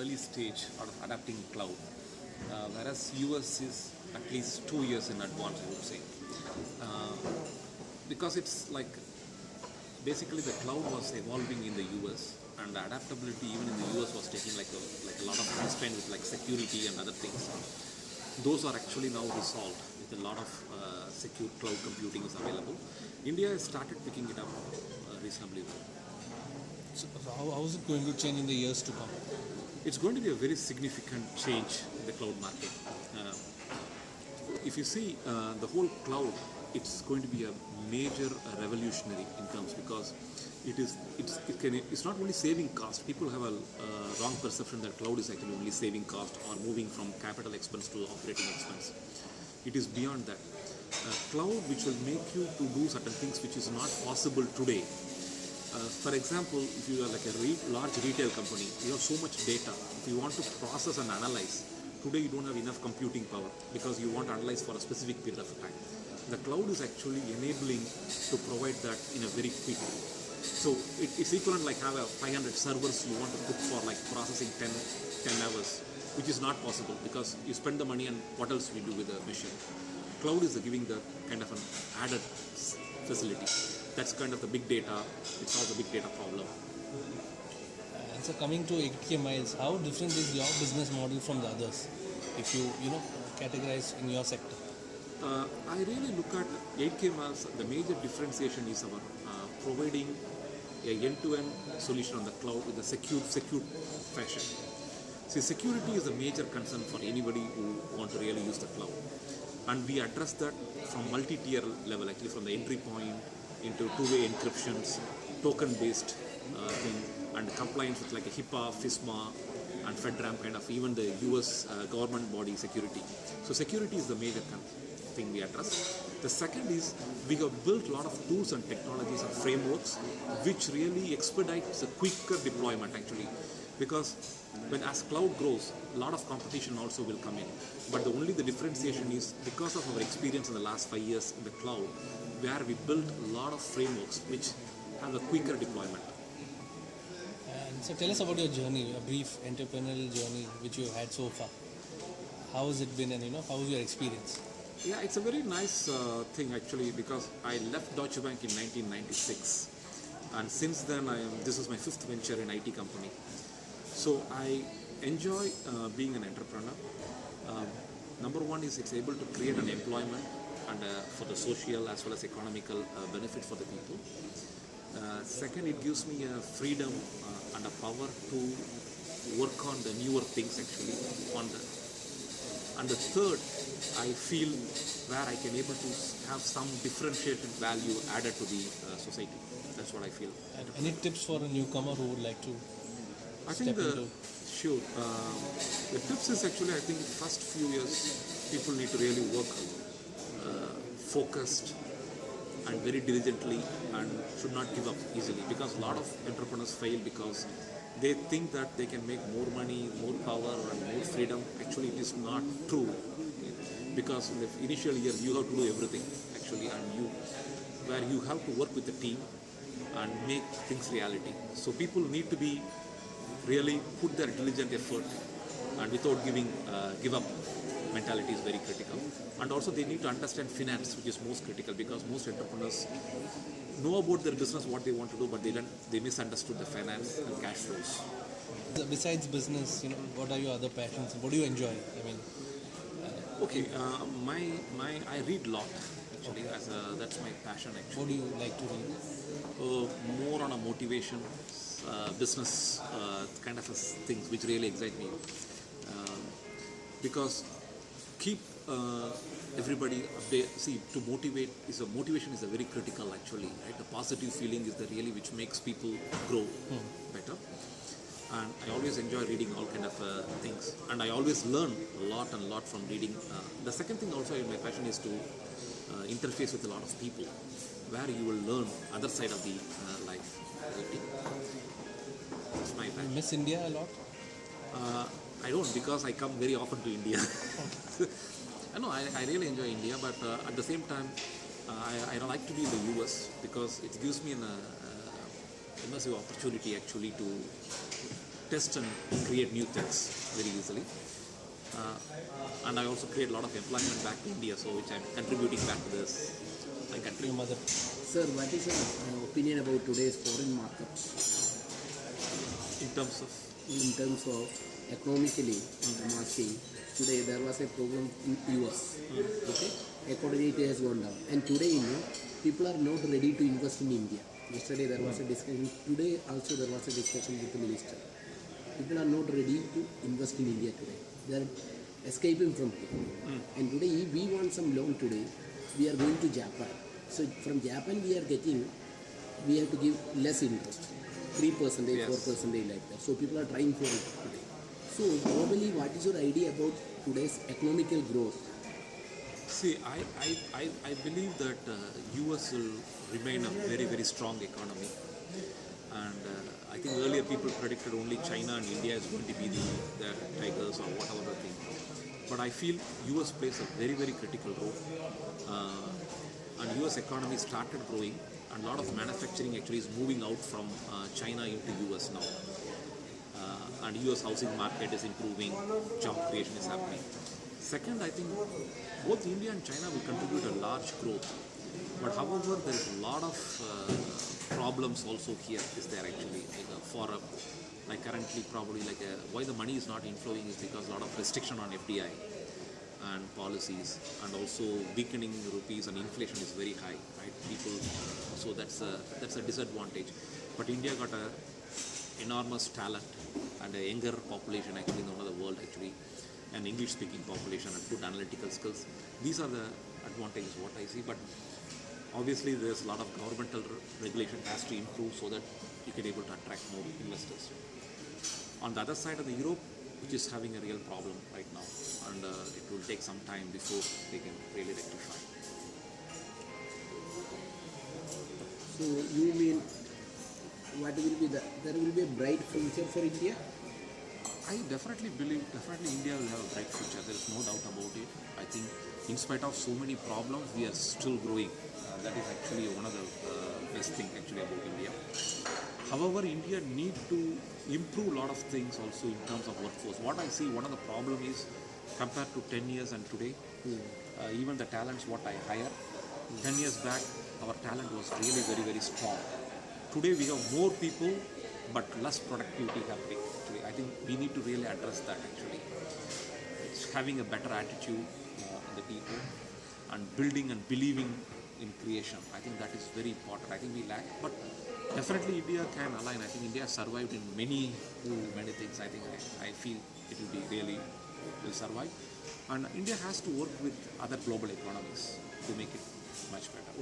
early stage out of adapting cloud, whereas US is at least 2 years in advance, I would say, uh, because it's like basically the cloud was evolving in the US, and the adaptability even in the US was taking like a lot of constraint with like security and other things. Those are actually now resolved with a lot of secure cloud computing is available. India has started picking it up reasonably well. So how is it going to change in the years to come? It's going to be a very significant change in the cloud market. Uh, if you see the whole cloud, it's going to be a major revolutionary in terms, because it's not only saving cost. People have a wrong perception that cloud is actually only saving cost or moving from capital expense to operating expense. It is beyond that. Cloud which will make you to do certain things which is not possible today. For example, if you are like a large retail company, you have so much data. If you want to process and analyze, today you don't have enough computing power because you want to analyze for a specific period of time. The cloud is actually enabling to provide that in a very quick way. So it's equivalent like have a 500 servers you want to put for like processing 10 hours, which is not possible because you spend the money and what else we do with the machine. Cloud is giving the kind of an added facility. That's kind of the big data. It solves the big data problem. And so coming to 8K miles, how different is your business model from the others? If you categorize in your sector. I really look at 8K miles. The major differentiation is our providing a end-to-end solution on the cloud with a secure fashion. See, security is a major concern for anybody who want to really use the cloud, and we address that from multi-tier level, actually from the entry point into two-way encryptions, token-based thing, and compliance with like a HIPAA, FISMA, and FedRAMP kind of, even the US government body security. So security is the major thing we address. The second is we have built a lot of tools and technologies and frameworks which really expedites a quicker deployment actually, because when as cloud grows, a lot of competition also will come in. But the differentiation is because of our experience in the last 5 years in the cloud, where we built a lot of frameworks which have a quicker deployment. And so tell us about your journey, a brief entrepreneurial journey which you have had so far. How has it been, and how was your experience? Yeah, it's a very nice thing actually, because I left Deutsche Bank in 1996, and since then this is my 5th venture in IT company. So I enjoy being an entrepreneur. Number one is it's able to create an employment and for the social as well as economical benefit for the people. Second, it gives me a freedom and a power to work on the newer things actually. And the third, I feel where I can able to have some differentiated value added to the society. That's what I feel. And any tips for a newcomer who would like to step into? Sure. The tips is actually, I think first few years people need to really work focused and very diligently, and should not give up easily, because a lot of entrepreneurs fail because they think that they can make more money, more power and more freedom. Actually it is not true, because in the initial years you have to do everything actually, and you have to work with the team and make things reality. So people need to be really put their diligent effort, and without give up mentality is very critical. And also they need to understand finance, which is most critical, because most entrepreneurs know about their business, what they want to do, but they misunderstood the finance and cash flows. Besides business, what are your other passions? What do you enjoy? Okay, I read a lot actually. That's my passion actually. What do you like to read? More on a motivation, business kind of things which really excite me, because keep everybody update. See, to motivate motivation is a very critical actually, right? The positive feeling is the really which makes people grow better. And I always enjoy reading all kind of things, and I always learn a lot from reading. The second thing also in my passion is to interface with a lot of people, where you will learn other side of the life. That's my passion. You miss India a lot? I don't, because I come very often to India. I really enjoy India, but at the same time, I don't like to be in the US, because it gives me an immersive opportunity actually to test and create new things very easily. And I also create a lot of employment back to India, so which I'm contributing back to this my country. Your mother. Sir, what is your opinion about today's foreign market In terms of in terms of economically? I'm asking. Today there was a problem in US. Okay, economy has gone down, and today people are not ready to invest in India. Yesterday there was a discussion. Today also there was a discussion with the minister. People are not ready to invest in India today. They are escaping from here. And today, if we want some loan today, we are going to Japan. So from Japan we have to give less interest, 3%, Yes. 4% like that. So people are trying for it today. So globally, what is your idea about today's economical growth? See, I believe that US will remain a very, very strong economy. And I think earlier people predicted only China and India is going to be the tigers or whatever the thing. But I feel US plays a very, very critical role. And US economy started growing, and a lot of manufacturing actually is moving out from China into US now. And US housing market is improving, job creation is happening. Second, I think both India and China will contribute a large growth. But however, there is a lot of problems also here is there actually. Like currently probably why the money is not inflowing is because a lot of restriction on FDI and policies, and also weakening rupees and inflation is very high, right? So that's a disadvantage. But India got a enormous talent and a younger population actually in the world actually, an English speaking population and good analytical skills. These are the advantages what I see. But obviously there's a lot of governmental regulation has to improve so that you can able to attract more investors. On the other side of the Europe, which is having a real problem right now, and it will take some time before they can really rectify. So you mean what will be there will be a bright future for India? I definitely believe India will have a bright future. There is no doubt about it. I think in spite of so many problems, we are still growing. That is actually one of the best thing actually about India. However, India need to improve a lot of things also in terms of workforce. What I see, one of the problem is compared to 10 years and today, even the talents what I hire, 10 years back, our talent was really very, very strong. Today we have more people, but less productivity happening. Actually, I think we need to really address that actually. It's having a better attitude in the people and building and believing in creation. I think that is very important. I think we lack, but definitely India can align. I think India has survived in many things. I think I feel it will be really will survive. And India has to work with other global economies to make it much better.